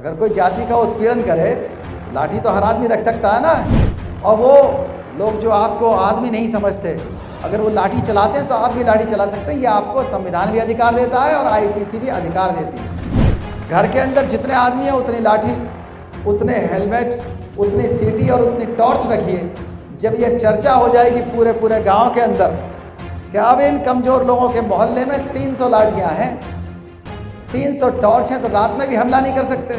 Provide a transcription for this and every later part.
अगर कोई जाति का उत्पीड़न करे, लाठी तो हर आदमी रख सकता है ना। और वो लोग जो आपको आदमी नहीं समझते, अगर वो लाठी चलाते हैं तो आप भी लाठी चला सकते हैं। ये आपको संविधान भी अधिकार देता है और आईपीसी भी अधिकार देती है। घर के अंदर जितने आदमी हैं उतनी लाठी, उतने हेलमेट, उतनी सीटी और उतनी टॉर्च रखिए। जब ये चर्चा हो जाएगी पूरे पूरे गांव के अंदर कि अब इन कमज़ोर लोगों के मोहल्ले में 300 लाठियाँ हैं, 300 टॉर्च हैं, तो रात में भी हमला नहीं कर सकते।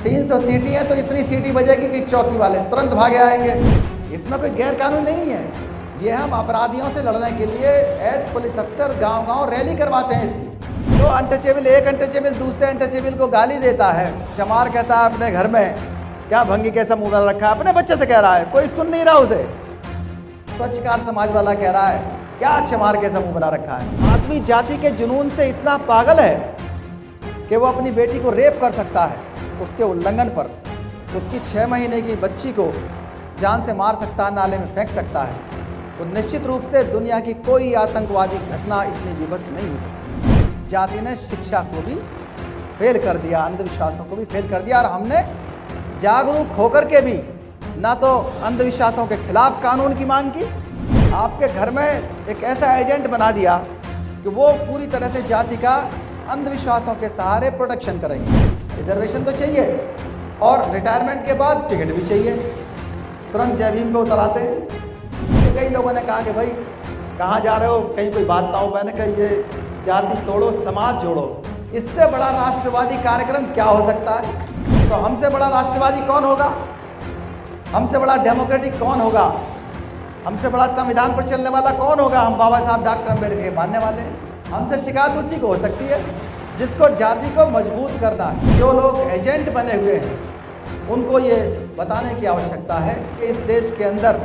300 सीटी हैं तो इतनी सीटी बजेगी कि चौकी वाले तुरंत भागे आएंगे। इसमें कोई गैर कानून नहीं है। ये हम अपराधियों से लड़ने के लिए एज पुलिस अफसर गांव गांव रैली करवाते हैं इसकी। तो अनटचेबल, एक अनटचेबल दूसरे अनटचेबल को गाली देता है। चमार कहता है अपने घर में क्या भंगी कैसा मुंह बना रखा है, अपने बच्चे से कह रहा है, कोई सुन नहीं रहा उसे। स्वच्छकार समाज वाला कह रहा है क्या चमार कैसा मुंह बना रखा है। आदमी जाति के जुनून से इतना पागल है कि वो अपनी बेटी को रेप कर सकता है उसके उल्लंघन पर। उसकी 6 महीने की बच्ची को जान से मार सकता है, नाले में फेंक सकता है। तो निश्चित रूप से दुनिया की कोई आतंकवादी घटना इतनी विभत्स नहीं हो सकती। जाति ने शिक्षा को भी फेल कर दिया, अंधविश्वासों को भी फेल कर दिया। और हमने जागरूक होकर के भी ना तो अंधविश्वासों के खिलाफ कानून की मांग की, आपके घर में एक ऐसा एजेंट बना दिया कि वो पूरी तरह से जाति का अंधविश्वासों के सहारे प्रोटेक्शन करेंगे। रिजर्वेशन तो चाहिए और रिटायरमेंट के बाद टिकट भी चाहिए, तुरंत जय भीम पे उतर आते हैं। कई लोगों ने कहा कि भाई कहाँ जा रहे हो, कहीं कोई बात ना हो। मैंने कहा ये जाति तोड़ो समाज जोड़ो, इससे बड़ा राष्ट्रवादी कार्यक्रम क्या हो सकता है। तो हमसे बड़ा राष्ट्रवादी कौन होगा, हमसे बड़ा डेमोक्रेटिक कौन होगा, हमसे बड़ा संविधान पर चलने वाला कौन होगा। हम बाबा साहब डॉक्टर अम्बेडकर के मानने वाले हैं। हमसे शिकायत उसी को हो सकती है जिसको जाति को मजबूत करना है। जो लोग एजेंट बने हुए हैं उनको ये बताने की आवश्यकता है कि इस देश के अंदर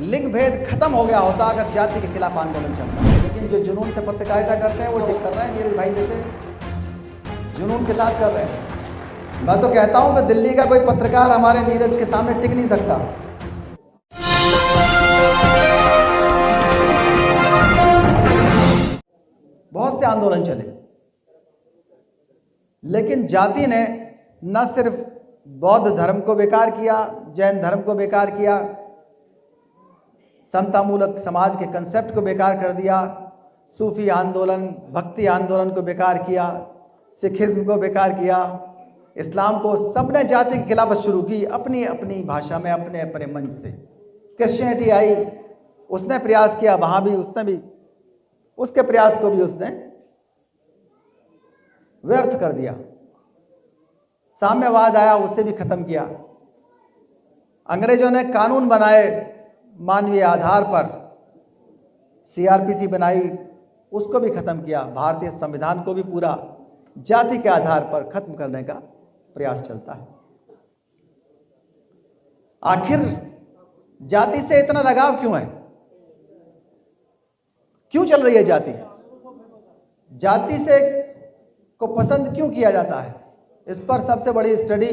लिंग भेद खत्म हो गया होता अगर जाति के खिलाफ आंदोलन चलता। लेकिन जो जुनून से पत्रकारिता करते हैं वो ठीक कर रहे हैं, नीरज भाई जैसे जुनून के साथ कर रहे हैं। मैं तो कहता हूं कि दिल्ली का कोई पत्रकार हमारे नीरज के सामने टिक नहीं सकता। बहुत से आंदोलन चले, लेकिन जाति ने न सिर्फ बौद्ध धर्म को बेकार किया, जैन धर्म को बेकार किया, समतामूलक समाज के कंसेप्ट को बेकार कर दिया, सूफी आंदोलन, भक्ति आंदोलन को बेकार किया, सिखिज्म को बेकार किया, इस्लाम को। सबने जाति की खिलाफत शुरू की अपनी अपनी भाषा में, अपने अपने मंच से। क्रिश्चियनिटी आई, उसने प्रयास किया, वहाँ भी उसने भी उसके प्रयास को भी उसने व्यर्थ कर दिया। साम्यवाद आया, उसे भी खत्म किया। अंग्रेजों ने कानून बनाए मानवीय आधार पर, सीआरपीसी बनाई, उसको भी खत्म किया। भारतीय संविधान को भी पूरा जाति के आधार पर खत्म करने का प्रयास चलता है। आखिर जाति से इतना लगाव क्यों है, क्यों चल रही है जाति, जाति से को पसंद क्यों किया जाता है। इस पर सबसे बड़ी स्टडी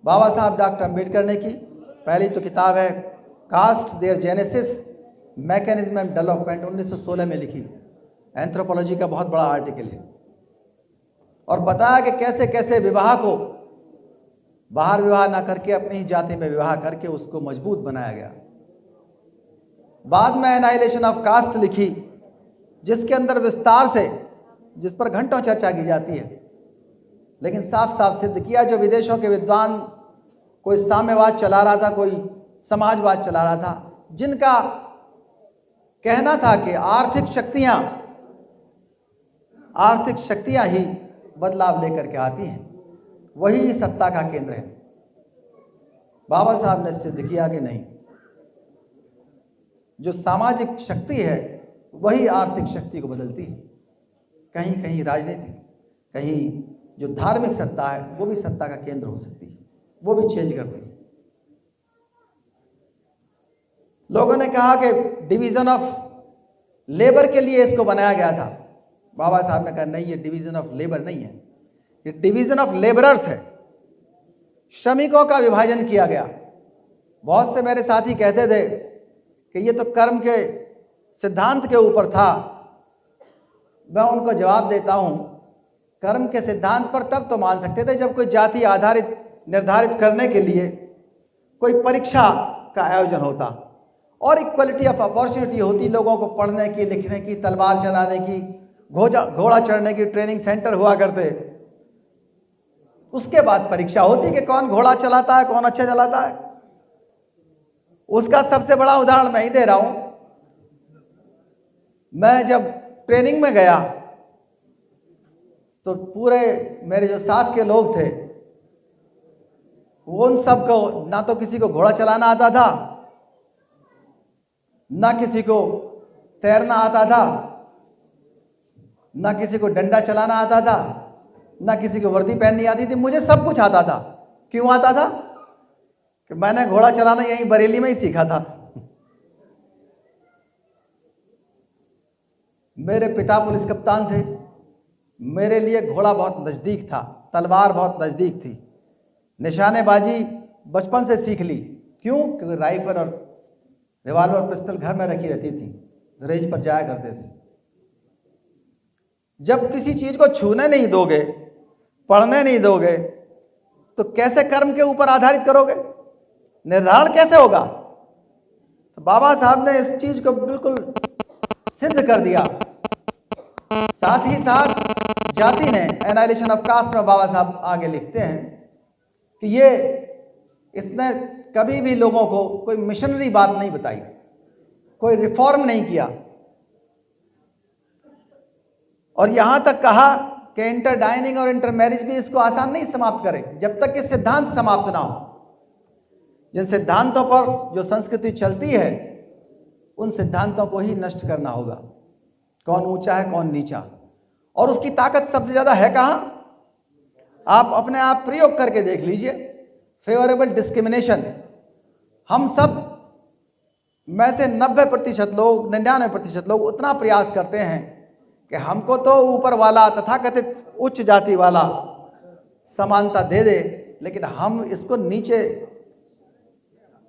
बाबा साहब डॉक्टर अम्बेडकर ने की। पहली तो किताब है caste their genesis mechanism and development, 1916 में लिखी। एंथ्रोपोलॉजी का बहुत बड़ा आर्टिकल है और बताया कि कैसे कैसे विवाह को बाहर विवाह ना करके अपनी ही जाति में विवाह करके उसको मजबूत बनाया गया। बाद में एनाइलेशन ऑफ कास्ट लिखी, जिसके अंदर विस्तार से, जिस पर घंटों चर्चा की जाती है, लेकिन साफ साफ सिद्ध किया जो विदेशों के विद्वान कोई साम्यवाद चला रहा था, कोई समाजवाद चला रहा था, जिनका कहना था कि आर्थिक शक्तियां ही बदलाव लेकर के आती हैं, वही सत्ता का केंद्र है। बाबा साहब ने सिद्ध किया कि नहीं, जो सामाजिक शक्ति है वही आर्थिक शक्ति को बदलती है। कहीं कहीं राजनीतिक, कहीं जो धार्मिक सत्ता है वो भी सत्ता का केंद्र हो सकती है, वो भी चेंज करती है। लोगों ने कहा कि डिवीजन ऑफ लेबर के लिए इसको बनाया गया था। बाबा साहब ने कहा नहीं, ये डिवीजन ऑफ लेबर नहीं है, ये डिवीजन ऑफ लेबरर्स है। श्रमिकों का विभाजन किया गया। बहुत से मेरे साथी कहते थे कि ये तो कर्म के सिद्धांत के ऊपर था। मैं उनको जवाब देता हूं, कर्म के सिद्धांत पर तब तो मान सकते थे जब कोई जाति आधारित निर्धारित करने के लिए कोई परीक्षा का आयोजन होता और इक्वलिटी ऑफ अपॉर्चुनिटी होती, लोगों को पढ़ने की, लिखने की, तलवार चलाने की, घोड़ा चढ़ने की ट्रेनिंग सेंटर हुआ करते। उसके बाद परीक्षा होती कि कौन घोड़ा चलाता है, कौन अच्छा चलाता है। उसका सबसे बड़ा उदाहरण मैं ही दे रहा हूं। मैं जब ट्रेनिंग में गया तो पूरे मेरे जो साथ के लोग थे वो उन सब को ना तो किसी को घोड़ा चलाना आता था, ना किसी को तैरना आता था, ना किसी को डंडा चलाना आता था, ना किसी को वर्दी पहननी आती थी। मुझे सब कुछ आता था। क्यों आता था? कि मैंने घोड़ा चलाना यहीं बरेली में ही सीखा था। मेरे पिता पुलिस कप्तान थे। मेरे लिए घोड़ा बहुत नज़दीक था, तलवार बहुत नज़दीक थी। निशानेबाजी बचपन से सीख ली। क्यों? क्योंकि राइफल और रिवाल्वर और पिस्टल घर में रखी रहती थी, रेंज पर जाया करते थे। जब किसी चीज़ को छूने नहीं दोगे, पढ़ने नहीं दोगे, तो कैसे कर्म के ऊपर आधारित करोगे? निर्धारण कैसे होगा? तो बाबा साहब ने इस चीज़ को बिल्कुल सिद्ध कर दिया। साथ ही साथ जाति ने, एनालिसिस ऑफ कास्ट में बाबा साहब आगे लिखते हैं कि ये इसने कभी भी लोगों को कोई मिशनरी बात नहीं बताई, कोई रिफॉर्म नहीं किया, और यहां तक कहा कि इंटर डाइनिंग और इंटर मैरिज भी इसको आसान नहीं समाप्त करे जब तक कि सिद्धांत समाप्त ना हो। जिन सिद्धांतों पर जो संस्कृति चलती है उन सिद्धांतों को ही नष्ट करना होगा। कौन ऊंचा है, कौन नीचा, और उसकी ताकत सबसे ज्यादा है कहां? आप अपने आप प्रयोग करके देख लीजिए। Favourable discrimination. हम सब में से 90% लोग, 99% लोग उतना प्रयास करते हैं कि हमको तो ऊपर वाला तथाकथित उच्च जाति वाला समानता दे दे, लेकिन हम इसको नीचे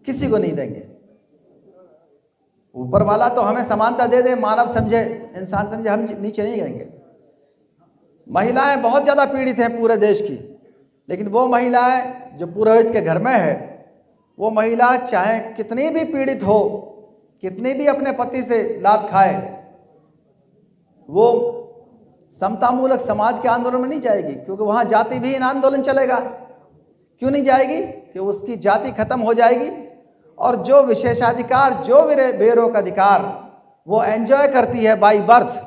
किसी को नहीं देंगे। ऊपर वाला तो हमें समानता दे दे, मानव समझे, इंसान समझे, हम नीचे नहीं देंगे। महिलाएं बहुत ज़्यादा पीड़ित हैं पूरे देश की, लेकिन वो महिलाएं जो पुरोहित के घर में है, वो महिला चाहे कितनी भी पीड़ित हो, कितनी भी अपने पति से लात खाए, वो समतामूलक समाज के आंदोलन में नहीं जाएगी, क्योंकि वहां जाति विहीन आंदोलन चलेगा। क्यों नहीं जाएगी? कि उसकी जाति खत्म हो जाएगी और जो विशेषाधिकार, जो बेरोक अधिकार वो एंजॉय करती है बाई बर्थ,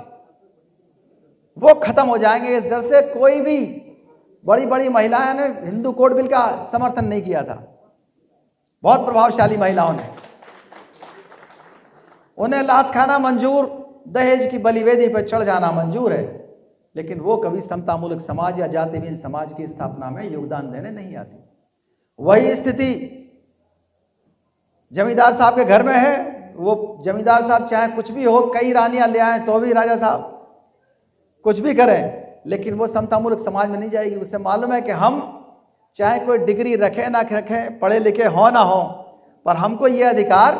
वो खत्म हो जाएंगे। इस डर से कोई भी बड़ी बड़ी महिलाएं ने हिंदू कोड बिल का समर्थन नहीं किया था। बहुत प्रभावशाली महिलाओं ने, उन्हें लात खाना मंजूर, दहेज की बलिवेदी पर चढ़ जाना मंजूर है, लेकिन वो कभी समतामूलक समाज या जातिहीन समाज की स्थापना में योगदान देने नहीं आती। वही स्थिति जमींदार साहब के घर में है। वो जमींदार साहब चाहे कुछ भी हो, कई रानियां ले आए तो भी राजा साहब कुछ भी करें, लेकिन वो समतामूलक समाज में नहीं जाएगी। उसे मालूम है कि हम चाहे कोई डिग्री रखें ना रखें, पढ़े लिखे हो ना हो, पर हमको ये अधिकार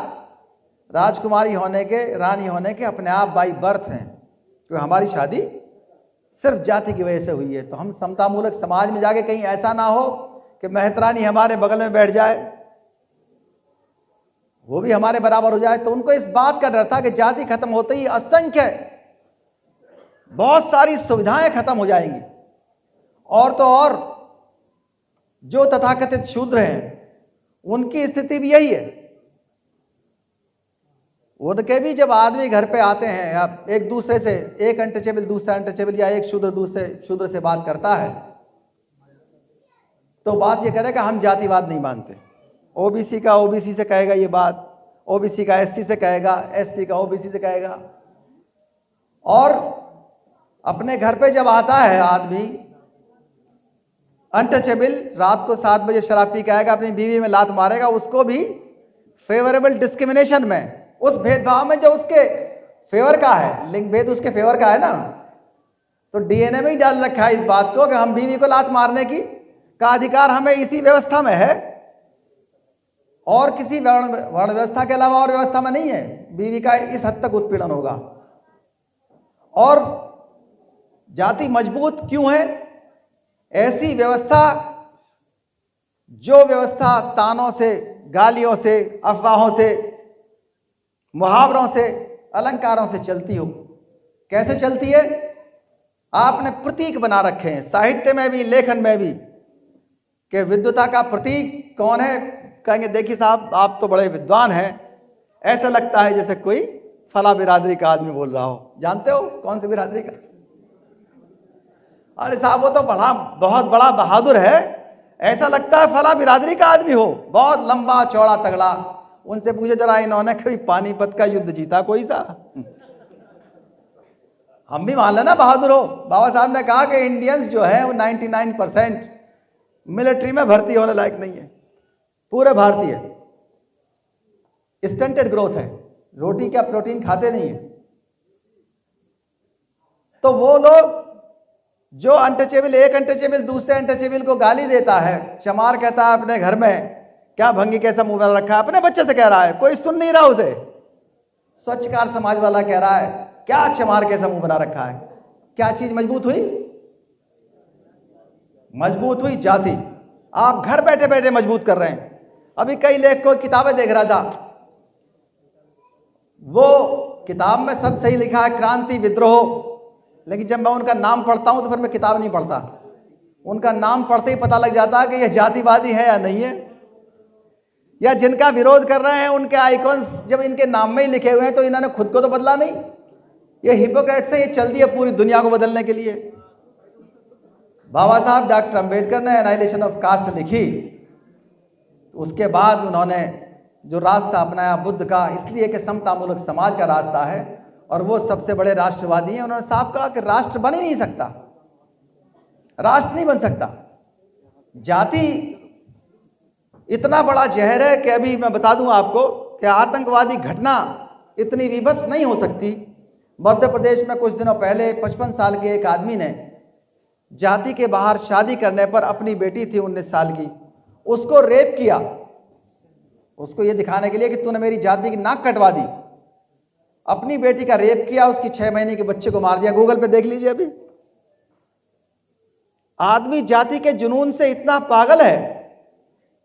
राजकुमारी होने के, रानी होने के अपने आप बाई बर्थ हैं, क्योंकि हमारी शादी सिर्फ जाति की वजह से हुई है। तो हम समतामूलक समाज में जाके कहीं ऐसा ना हो कि मेहतरानी हमारे बगल में बैठ जाए, वो भी हमारे बराबर हो जाए। तो उनको इस बात का डर था कि जाति खत्म होते ही असंख्य बहुत सारी सुविधाएं खत्म हो जाएंगी, और तो और जो तथाकथित शूद्र हैं उनकी स्थिति भी यही है। उनके भी जब आदमी घर पे आते हैं, या एक दूसरे से, एक अनटचेबल दूसरा अनटचेबल, या एक शूद्र दूसरे शूद्र से बात करता है, तो बात ये करेगा हम जातिवाद नहीं मानते। ओबीसी का ओबीसी से कहेगा ये बात, ओबीसी का एससी से कहेगा, एससी का ओबीसी से कहेगा। और अपने घर पे जब आता है आदमी अनटचेबल, रात को 7 बजे शराब पी के आएगा, अपनी बीवी में लात मारेगा, उसको भी फेवरेबल डिस्क्रिमिनेशन में, उस भेदभाव में जो उसके फेवर का है, लिंग भेद उसके फेवर का है ना, तो डीएनए में ही डाल रखा है इस बात को कि हम बीवी को लात मारने की का अधिकार हमें इसी व्यवस्था में है, और किसी वर्ण व्यवस्था के अलावा और व्यवस्था में नहीं है। बीवी का इस हद तक उत्पीड़न होगा। और जाति मजबूत क्यों है? ऐसी व्यवस्था, जो व्यवस्था तानों से, गालियों से, अफवाहों से, मुहावरों से, अलंकारों से चलती हो। कैसे चलती है? आपने प्रतीक बना रखे हैं, साहित्य में भी, लेखन में भी, कि विद्वता का प्रतीक कौन है? कहेंगे देखिए साहब, आप तो बड़े विद्वान हैं, ऐसा लगता है जैसे कोई फला बिरादरी का आदमी बोल रहा हो। जानते हो कौन सी बिरादरी का? अरे साहब वो तो बहुत बड़ा बहादुर है, ऐसा लगता है फला बिरादरी का आदमी हो, बहुत लंबा चौड़ा तगड़ा। उनसे पूछे जरा, इन्होंने कोई पानीपत का युद्ध जीता कोई सा? हम भी मान लेना बहादुर हो। बाबा साहब ने कहा कि इंडियंस जो है वो 99% मिलिट्री में भर्ती होने लायक नहीं है। पूरे भारतीय स्टंटेड ग्रोथ है, रोटी का प्रोटीन खाते नहीं है। तो वो लोग जो अनटचेबल, एक अनटचेबल दूसरे अनटचेबल को गाली देता है, चमार कहता है अपने घर में क्या भंगी कैसा मुंह बना रखा है, अपने बच्चे से कह रहा है, कोई सुन नहीं रहा उसे। स्वच्छकार समाज वाला कह रहा है क्या चमार कैसा मुंह बना रखा है। क्या चीज मजबूत हुई? मजबूत हुई जाति। आप घर बैठे बैठे मजबूत कर रहे हैं। अभी कई लेखकों की किताबें देख रहा था, वो किताब में सब सही लिखा है, क्रांति, विद्रोह, लेकिन जब मैं उनका नाम पढ़ता हूं तो फिर मैं किताब नहीं पढ़ता। उनका नाम पढ़ते ही पता लग जाता है कि यह जातिवादी है या नहीं है, या जिनका विरोध कर रहे हैं उनके आइकॉन्स जब इनके नाम में ही लिखे हुए हैं तो इन्होंने खुद को तो बदला नहीं। ये हिपोक्रेट्स है, ये चल दिया पूरी दुनिया को बदलने के लिए। बाबा साहब डॉक्टर अंबेडकर ने एनाइलेशन ऑफ कास्ट लिखी, तो उसके बाद उन्होंने जो रास्ता अपनाया बुद्ध का, इसलिए कि समतामूलक समाज का रास्ता है, और वो सबसे बड़े राष्ट्रवादी हैं। उन्होंने साफ कहा कि राष्ट्र बन ही नहीं सकता, राष्ट्र नहीं बन सकता। जाति इतना बड़ा जहर है कि अभी मैं बता दूं आपको कि आतंकवादी घटना इतनी विभत्स नहीं हो सकती। मध्य प्रदेश में कुछ दिनों पहले 55 साल के एक आदमी ने जाति के बाहर शादी करने पर, अपनी बेटी थी 19 साल की, उसको रेप किया, उसको ये दिखाने के लिए कि तूने मेरी जाति की नाक कटवा दी। अपनी बेटी का रेप किया, उसकी 6 महीने के बच्चे को मार दिया। गूगल पे देख लीजिए। अभी आदमी जाति के जुनून से इतना पागल है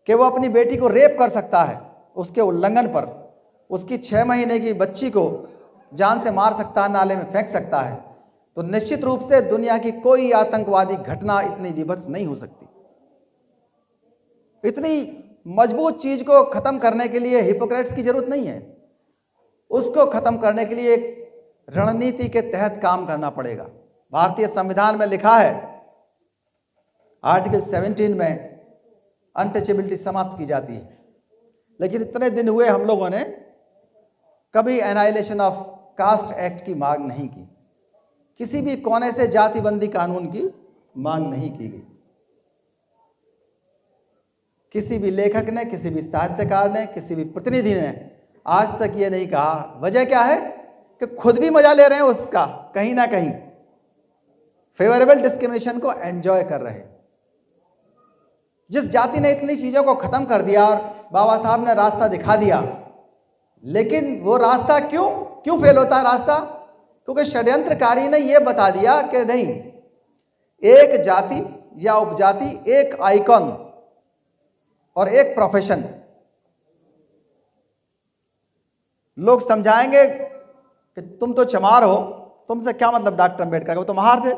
कि वो अपनी बेटी को रेप कर सकता है, उसके उल्लंघन पर उसकी 6 महीने की बच्ची को जान से मार सकता है, नाले में फेंक सकता है। तो निश्चित रूप से दुनिया की कोई आतंकवादी घटना इतनी विभत्स नहीं हो सकती। इतनी मजबूत चीज को खत्म करने के लिए हिपोक्रेट्स की जरूरत नहीं है। उसको खत्म करने के लिए एक रणनीति के तहत काम करना पड़ेगा। भारतीय संविधान में लिखा है, आर्टिकल 17 में अनटचेबिलिटी समाप्त की जाती है, लेकिन इतने दिन हुए हम लोगों ने कभी एनाइलेशन ऑफ कास्ट एक्ट की मांग नहीं की, किसी भी कोने से जातिबंदी कानून की मांग नहीं की गई। किसी भी लेखक ने, किसी भी साहित्यकार ने, किसी भी प्रतिनिधि ने आज तक ये नहीं कहा। वजह क्या है कि खुद भी मजा ले रहे हैं उसका, कहीं ना कहीं फेवरेबल डिस्क्रिमिनेशन को एंजॉय कर रहे हैं। जिस जाति ने इतनी चीजों को खत्म कर दिया और बाबा साहब ने रास्ता दिखा दिया, लेकिन वो रास्ता क्यों फेल होता है रास्ता? क्योंकि षड्यंत्रकारी ने यह बता दिया कि नहीं, एक जाति या उपजाति, एक आइकॉन और एक प्रोफेशन। लोग समझाएंगे कि तुम तो चमार हो, तुमसे क्या मतलब डॉक्टर अंबेडकर, वो तो महार थे।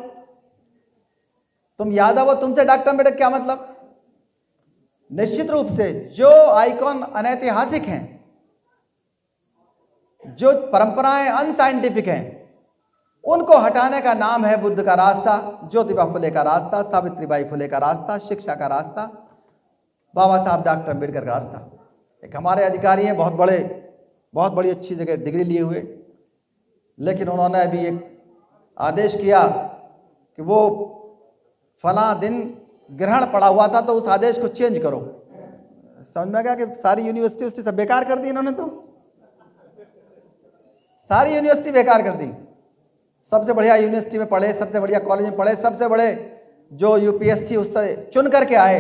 तुम यादव हो, तुमसे डॉक्टर अंबेडकर क्या मतलब? निश्चित रूप से जो आइकॉन अनैतिहासिक हैं, जो परंपराएं अनसाइंटिफिक हैं, उनको हटाने का नाम है बुद्ध का रास्ता, ज्योतिबा फुले का रास्ता, सावित्रीबाई फुले का रास्ता, शिक्षा का रास्ता, बाबा साहब डॉक्टर अंबेडकर का रास्ता। एक हमारे अधिकारी हैं, बहुत बड़ी अच्छी जगह डिग्री लिए हुए, लेकिन उन्होंने अभी एक आदेश किया कि वो फला दिन ग्रहण पड़ा हुआ था तो उस आदेश को चेंज करो। समझ में गया कि सारी यूनिवर्सिटी उससे सब बेकार कर दी इन्होंने, तो सारी यूनिवर्सिटी बेकार कर दी। सबसे बढ़िया यूनिवर्सिटी में पढ़े, सबसे बढ़िया कॉलेज में पढ़े, सबसे बड़े जो यूपीएससी उससे चुन करके आए,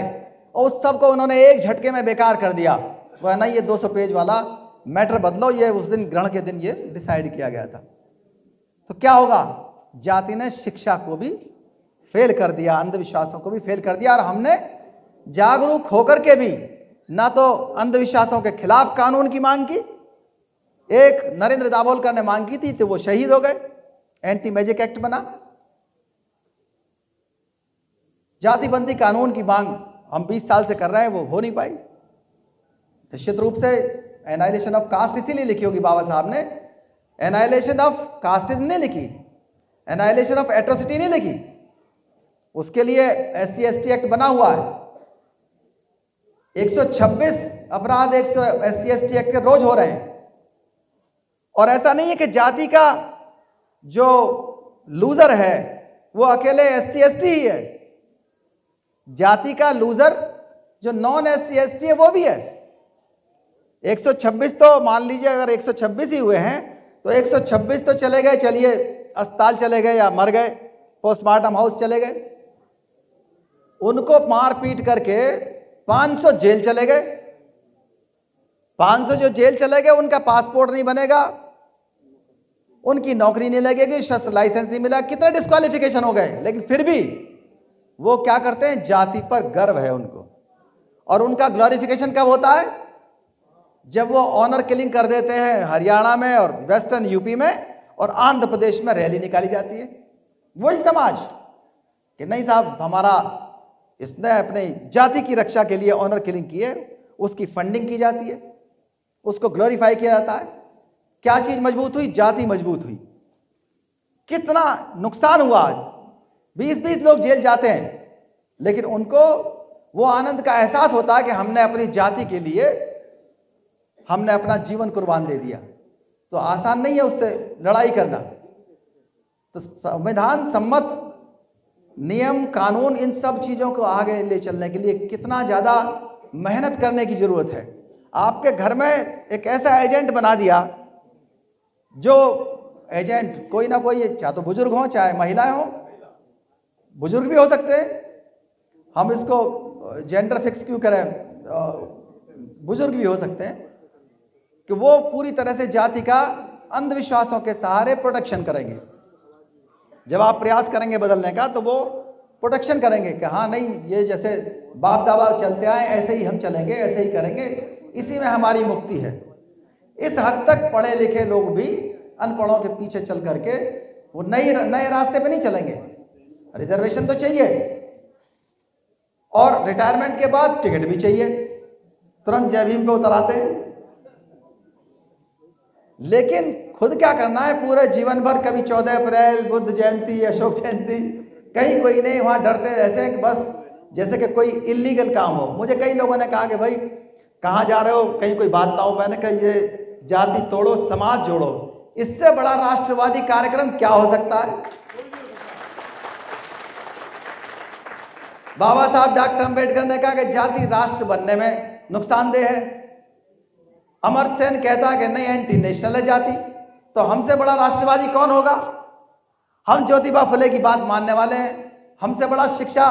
और उस सब को उन्होंने एक झटके में बेकार कर दिया। वह नहीं, ये 200 पेज वाला मैटर बदलो, ये उस दिन ग्रहण के दिन ये डिसाइड किया गया था। तो क्या होगा? जाति ने शिक्षा को भी फेल कर दिया, अंधविश्वासों को भी फेल कर दिया। और हमने जागरूक होकर के भी ना तो अंधविश्वासों के खिलाफ कानून की मांग की, एक नरेंद्र दाभोलकर ने मांग की थी तो वो शहीद हो गए, एंटी मैजिक एक्ट बना। जातिबंदी कानून की मांग हम 20 साल से कर रहे हैं, वो हो नहीं पाई। निश्चित रूप से एनाइलेशन ऑफ कास्ट इसीलिए लिखी होगी बाबा साहब ने, एनाइलेशन ऑफ कास्टिज्म नहीं लिखी, एनाइलेशन ऑफ एट्रोसिटी नहीं लिखी। उसके लिए SC/ST एक्ट बना हुआ है। 126 अपराध SC/ST एक्ट के रोज हो रहे हैं। और ऐसा नहीं है कि जाति का जो लूजर है वो अकेले SC/ST ही है, जाति का लूजर जो नॉन SC/ST है वो भी है। 126 तो मान लीजिए अगर 126 ही हुए हैं तो 126 तो चले गए, चलिए अस्पताल चले गए या मर गए, पोस्टमार्टम हाउस चले गए। उनको मार पीट करके 500 जेल चले गए। 500 जो जेल चले गए उनका पासपोर्ट नहीं बनेगा, उनकी नौकरी नहीं लगेगी, शस्त्र लाइसेंस नहीं मिला, कितने डिस्क्वालिफिकेशन हो गए। लेकिन फिर भी वो क्या करते हैं, जाति पर गर्व है उनको। और उनका ग्लोरिफिकेशन कब होता है, जब वो ऑनर किलिंग कर देते हैं हरियाणा में और वेस्टर्न यूपी में, और आंध्र प्रदेश में रैली निकाली जाती है। वही समाज कि नहीं साहब हमारा इसने अपने जाति की रक्षा के लिए ऑनर किलिंग की है, उसकी फंडिंग की जाती है, उसको ग्लोरीफाई किया जाता है। क्या चीज मजबूत हुई, जाति मजबूत हुई। कितना नुकसान हुआ, 20-20 लोग जेल जाते हैं, लेकिन उनको वो आनंद का एहसास होता है कि हमने अपनी जाति के लिए हमने अपना जीवन कुर्बान दे दिया। तो आसान नहीं है उससे लड़ाई करना। तो संविधान सम्मत नियम कानून इन सब चीजों को आगे ले चलने के लिए कितना ज्यादा मेहनत करने की जरूरत है। आपके घर में एक ऐसा एजेंट बना दिया, जो एजेंट कोई ना कोई, चाहे तो बुजुर्ग हो चाहे महिलाएं हो, बुजुर्ग भी हो सकते हैं, हम इसको जेंडर फिक्स क्यों करें, बुजुर्ग भी हो सकते हैं, कि वो पूरी तरह से जाति का अंधविश्वासों के सहारे प्रोटेक्शन करेंगे। जब आप प्रयास करेंगे बदलने का तो वो प्रोटेक्शन करेंगे कि हाँ नहीं, ये जैसे बाप दादा चलते आए ऐसे ही हम चलेंगे, ऐसे ही करेंगे, इसी में हमारी मुक्ति है। इस हद तक पढ़े लिखे लोग भी अनपढ़ों के पीछे चल करके वो नए रास्ते पे नहीं चलेंगे। रिजर्वेशन तो चाहिए, और रिटायरमेंट के बाद टिकट भी चाहिए, तुरंत जय भीम पे उतर आते हैं। लेकिन खुद क्या करना है पूरे जीवन भर, कभी 14 अप्रैल, बुद्ध जयंती, अशोक जयंती, कहीं कोई नहीं, वहां डरते ऐसे कि बस जैसे कि कोई इलीगल काम हो। मुझे कई लोगों ने कहा कि भाई कहाँ जा रहे हो, कहीं कोई बात ना हो। मैंने कहा ये जाति तोड़ो समाज जोड़ो, इससे बड़ा राष्ट्रवादी कार्यक्रम क्या हो सकता है। बाबा साहब डॉक्टर अंबेडकर ने कहा कि जाति राष्ट्र बनने में नुकसानदेह है। अमर्त्य सेन कहता है कि नहीं, एंटी नेशनल है जाति। तो हमसे बड़ा राष्ट्रवादी कौन होगा। हम ज्योतिबा फुले की बात मानने वाले हैं। हमसे बड़ा शिक्षा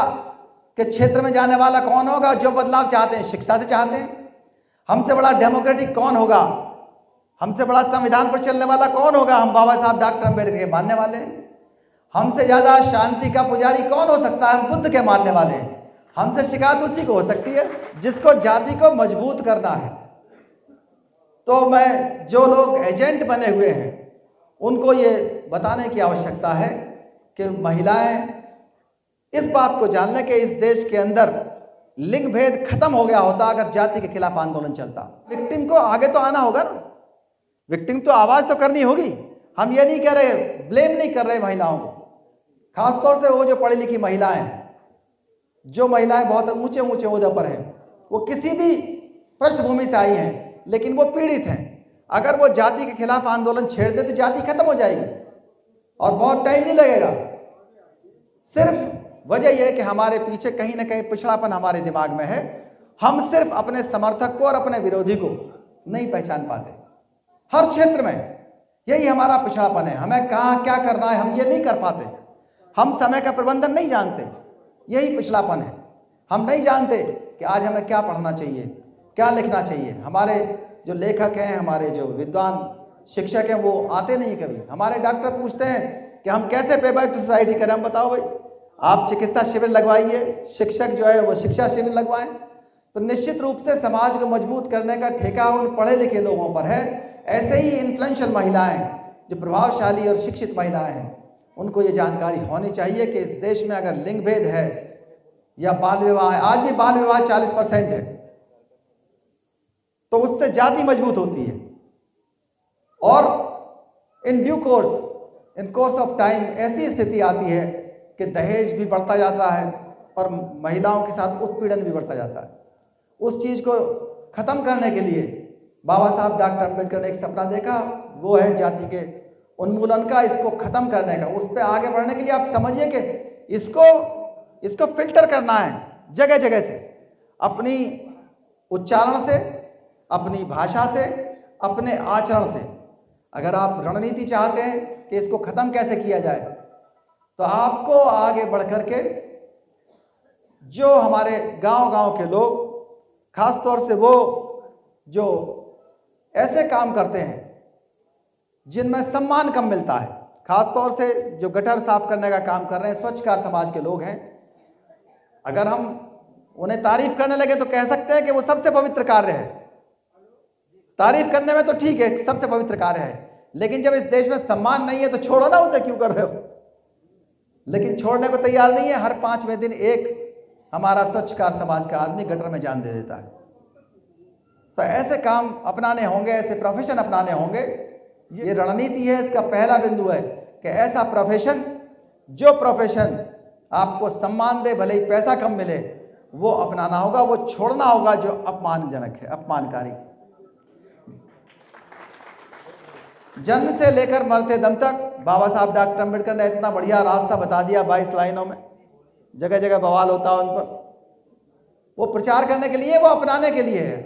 के क्षेत्र में जाने वाला कौन होगा, जो बदलाव चाहते हैं शिक्षा से चाहते हैं। हमसे बड़ा डेमोक्रेटिक कौन होगा, हमसे बड़ा संविधान पर चलने वाला कौन होगा, हम बाबा साहब डॉक्टर अंबेडकर के मानने वाले हैं। हमसे ज्यादा शांति का पुजारी कौन हो सकता है, हम बुद्ध के मानने वाले हैं। हमसे शिकायत उसी को हो सकती है जिसको जाति को मजबूत करना है। तो मैं, जो लोग एजेंट बने हुए हैं उनको ये बताने की आवश्यकता है कि महिलाएं इस बात को जान लें कि इस देश के अंदर लिंग भेद खत्म हो गया होता अगर जाति के खिलाफ आंदोलन चलता। विक्टिम को आगे तो आना होगा ना, विक्टिम तो आवाज तो करनी होगी। हम ये नहीं कह रहे, ब्लेम नहीं कर रहे महिलाओं को, खासतौर से वो जो पढ़ी लिखी महिलाएं हैं, जो महिलाएं बहुत ऊंचे ऊंचे ओहदे पर हैं, वो किसी भी पृष्ठभूमि से आई हैं लेकिन वो पीड़ित हैं। अगर वो जाति के खिलाफ आंदोलन छेड़ दे तो जाति खत्म हो जाएगी और बहुत टाइम नहीं लगेगा। सिर्फ वजह यह है कि हमारे पीछे कहीं ना कहीं पिछड़ापन हमारे दिमाग में है। हम सिर्फ अपने समर्थक को और अपने विरोधी को नहीं पहचान पाते। हर क्षेत्र में यही हमारा पिछड़ापन है। हमें कहाँ क्या करना है हम ये नहीं कर पाते। हम समय का प्रबंधन नहीं जानते, यही पिछड़ापन है। हम नहीं जानते कि आज हमें क्या पढ़ना चाहिए, क्या लिखना चाहिए। हमारे जो लेखक हैं, हमारे जो विद्वान शिक्षक हैं, वो आते नहीं कभी। हमारे डॉक्टर पूछते हैं कि हम कैसे पे बैक टू सोसाइटी करें। हम बताओ भाई, आप चिकित्सा शिविर लगवाइए, शिक्षक जो है वो शिक्षा शिविर लगवाएं, तो निश्चित रूप से समाज को मजबूत करने का ठेका उन पढ़े लिखे लोगों पर है। ऐसे ही इन्फ्लुएंशियल महिलाएं, जो प्रभावशाली और शिक्षित महिलाएं हैं, उनको ये जानकारी होनी चाहिए कि इस देश में अगर लिंग भेद है या बाल विवाह है, आज भी बाल विवाह 40% है, तो उससे जाति मजबूत होती है। और in due course, in course of time ऐसी स्थिति आती है कि दहेज भी बढ़ता जाता है और महिलाओं के साथ उत्पीड़न भी बढ़ता जाता है। उस चीज़ को ख़त्म करने के लिए बाबा साहब डॉक्टर अम्बेडकर ने एक सपना देखा, वो है जाति के उन्मूलन का, इसको ख़त्म करने का। उस पर आगे बढ़ने के लिए आप समझिए कि इसको फिल्टर करना है जगह जगह से, अपनी उच्चारण से, अपनी भाषा से, अपने आचरण से। अगर आप रणनीति चाहते हैं कि इसको ख़त्म कैसे किया जाए, तो आपको आगे बढ़ कर के जो हमारे गांव-गांव के लोग, खास तौर से वो जो ऐसे काम करते हैं जिनमें सम्मान कम मिलता है, खास तौर से जो गटर साफ करने का काम कर रहे हैं, स्वच्छकार समाज के लोग हैं, अगर हम उन्हें तारीफ करने लगे तो कह सकते हैं कि वो सबसे पवित्र कार्य है। तारीफ करने में तो ठीक है, सबसे पवित्र कार्य है, लेकिन जब इस देश में सम्मान नहीं है तो छोड़ो ना, उसे क्यों कर रहे हो। लेकिन छोड़ने को तैयार नहीं है। हर 5वें दिन एक हमारा स्वच्छकार समाज का आदमी गटर में जान दे देता है। तो ऐसे काम अपनाने होंगे, ऐसे प्रोफेशन अपनाने होंगे। ये रणनीति है, इसका पहला बिंदु है कि ऐसा प्रोफेशन, जो प्रोफेशन आपको सम्मान दे, भले ही पैसा कम मिले, वो अपनाना होगा, वो छोड़ना होगा जो अपमानजनक है, अपमानकारी। जन्म से लेकर मरते दम तक बाबा साहब डॉक्टर अम्बेडकर ने इतना बढ़िया रास्ता बता दिया, 22 लाइनों में। जगह जगह बवाल होता है उन पर, वो प्रचार करने के लिए, वो अपनाने के लिए है।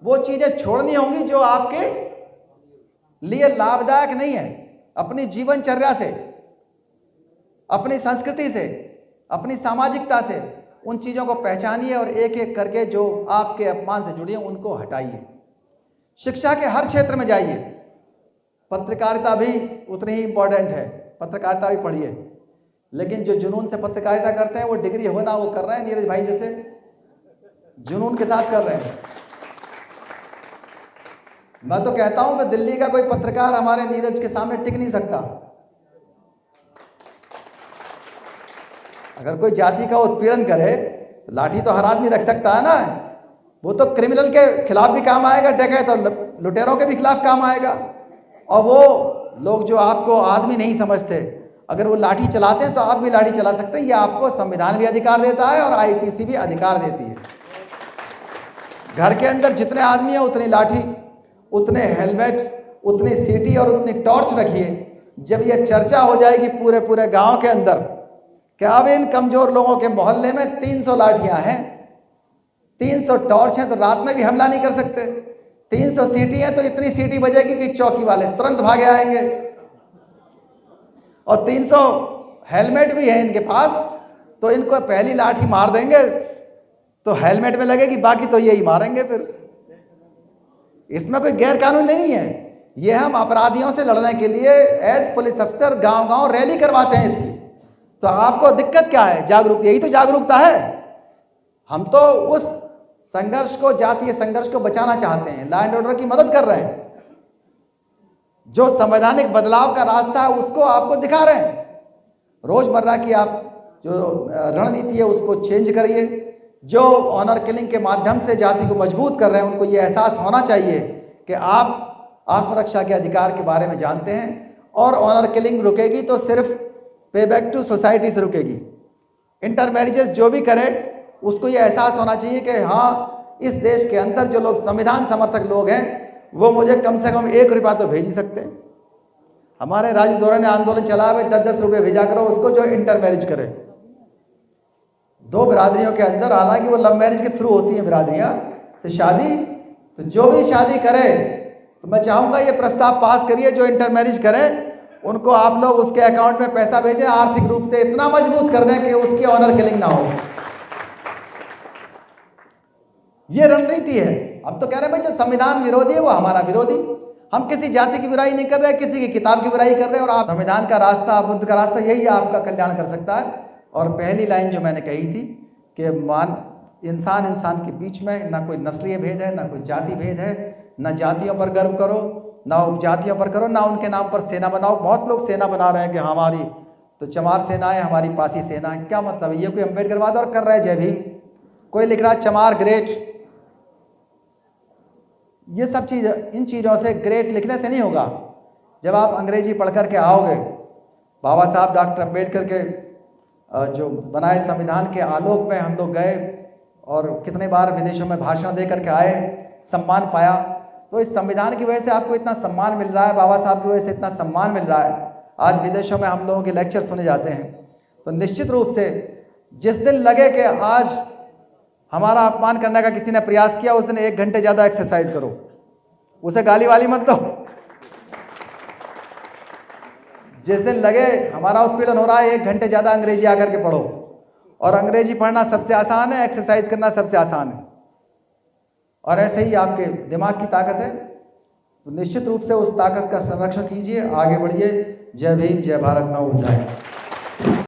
वो चीजें छोड़नी होंगी जो आपके लिए लाभदायक नहीं है। अपनी जीवनचर्या से, अपनी संस्कृति से, अपनी सामाजिकता से उन चीजों को पहचानिए और एक एक करके जो आपके अपमान से जुड़ी हैं उनको हटाइए। शिक्षा के हर क्षेत्र में जाइए। पत्रकारिता भी उतनी ही इंपॉर्टेंट है, पत्रकारिता भी पढ़िए। लेकिन जो जुनून से पत्रकारिता करते हैं, वो डिग्री होना वो कर रहे हैं, नीरज भाई जैसे जुनून के साथ कर रहे हैं। मैं तो कहता हूं कि दिल्ली का कोई पत्रकार हमारे नीरज के सामने टिक नहीं सकता। अगर कोई जाति का उत्पीड़न करे तो लाठी तो हर आदमी रख सकता है ना। वो तो क्रिमिनल के खिलाफ भी काम आएगा, डकैत और लुटेरों के भी खिलाफ काम आएगा। और वो लोग जो आपको आदमी नहीं समझते, अगर वो लाठी चलाते हैं तो आप भी लाठी चला सकते हैं। ये आपको संविधान भी अधिकार देता है और आईपीसी भी अधिकार देती है। घर के अंदर जितने आदमी हैं उतनी लाठी, उतने हेलमेट, उतनी सीटी और उतनी टॉर्च रखिए। जब ये चर्चा हो जाएगी पूरे पूरे गांव के अंदर कि अब इन कमजोर लोगों के मोहल्ले में 300 लाठियां हैं, 300 टॉर्च हैं, तो रात में भी हमला नहीं कर सकते। 300 सीटी हैं तो इतनी सीटी बजेगी कि चौकी वाले तुरंत भागे आएंगे। और 300 हेलमेट भी है इनके पास, तो इनको पहली लाठी मार देंगे तो हेलमेट में लगेगी, बाकी तो यही मारेंगे। फिर इसमें कोई गैर कानून नहीं है। ये हम अपराधियों से लड़ने के लिए एज पुलिस अफसर गांव गांव रैली करवाते हैं इसकी। तो आपको दिक्कत क्या है? जागरूकता, यही तो जागरूकता है। हम तो उस संघर्ष को, जातीय संघर्ष को बचाना चाहते हैं, लॉ एंड ऑर्डर की मदद कर रहे हैं। जो संवैधानिक बदलाव का रास्ता है उसको आपको दिखा रहे हैं। रोजमर्रा की आप जो रणनीति है उसको चेंज करिए। जो ऑनर किलिंग के माध्यम से जाति को मजबूत कर रहे हैं उनको ये एहसास होना चाहिए कि आप आत्मरक्षा के अधिकार के बारे में जानते हैं। और ऑनर किलिंग रुकेगी तो सिर्फ पे बैक टू सोसाइटी से रुकेगी। इंटर मैरिजेस जो भी करे उसको ये एहसास होना चाहिए कि हाँ, इस देश के अंदर जो लोग संविधान समर्थक लोग हैं वो मुझे कम से कम 1 रुपया तो भेज ही सकते हैं। हमारे राजू दौरा ने आंदोलन चला, भाई 10-10 रुपये भेजा करो उसको जो इंटर मैरिज करे। 2 बिरादरियों के अंदर, हालांकि वो लव मैरिज के थ्रू होती हैं बिरादरियाँ, तो शादी, तो जो भी शादी करे तो मैं चाहूँगा ये प्रस्ताव पास करिए, जो इंटर मैरिज करें उनको आप लोग उसके अकाउंट में पैसा भेजें, आर्थिक रूप से इतना मजबूत कर दें कि उसकी ऑनर किलिंग ना हो। ये रणनीति है। अब तो कह रहे हैं भाई जो संविधान विरोधी है वो हमारा विरोधी। हम किसी जाति की बुराई नहीं कर रहे, किसी की किताब की बुराई कर रहे हैं। और आप संविधान का रास्ता, बुद्ध का रास्ता, यही आपका कल्याण कर सकता है। और पहली लाइन जो मैंने कही थी कि इंसान इंसान के बीच में ना कोई नस्लीय भेद है, ना कोई जाति भेद है, ना जातियों पर गर्व करो, ना उपजातियों पर करो, ना उनके नाम पर सेना बनाओ। बहुत लोग सेना बना रहे हैं कि हमारी तो चमार सेना है, हमारी पासी सेना है। क्या मतलब है? ये कोई अम्बेडकरवाद और कर रहा है जय भीम। कोई लिख रहा है चमार ग्रेट। ये सब चीज़, इन चीज़ों से, ग्रेट लिखने से नहीं होगा। जब आप अंग्रेजी पढ़ कर के आओगे, बाबा साहब डॉक्टर अम्बेडकर के जो बनाए संविधान के आलोक में हम लोग गए और कितने बार विदेशों में भाषण दे करके आए, सम्मान पाया। तो इस संविधान की वजह से आपको इतना सम्मान मिल रहा है, बाबा साहब की वजह से इतना सम्मान मिल रहा है। आज विदेशों में हम लोगों के लेक्चर सुने जाते हैं। तो निश्चित रूप से जिस दिन लगे कि आज हमारा अपमान करने का किसी ने प्रयास किया, उस दिन 1 घंटे ज़्यादा एक्सरसाइज करो, उसे गाली वाली मत दो। जिस दिन लगे हमारा उत्पीड़न हो रहा है, 1 घंटे ज़्यादा अंग्रेजी आकर के पढ़ो। और अंग्रेजी पढ़ना सबसे आसान है, एक्सरसाइज करना सबसे आसान है। और ऐसे ही आपके दिमाग की ताकत है, तो निश्चित रूप से उस ताकत का संरक्षण कीजिए, आगे बढ़िए। जय भीम, जय भारत, नव अध्याय।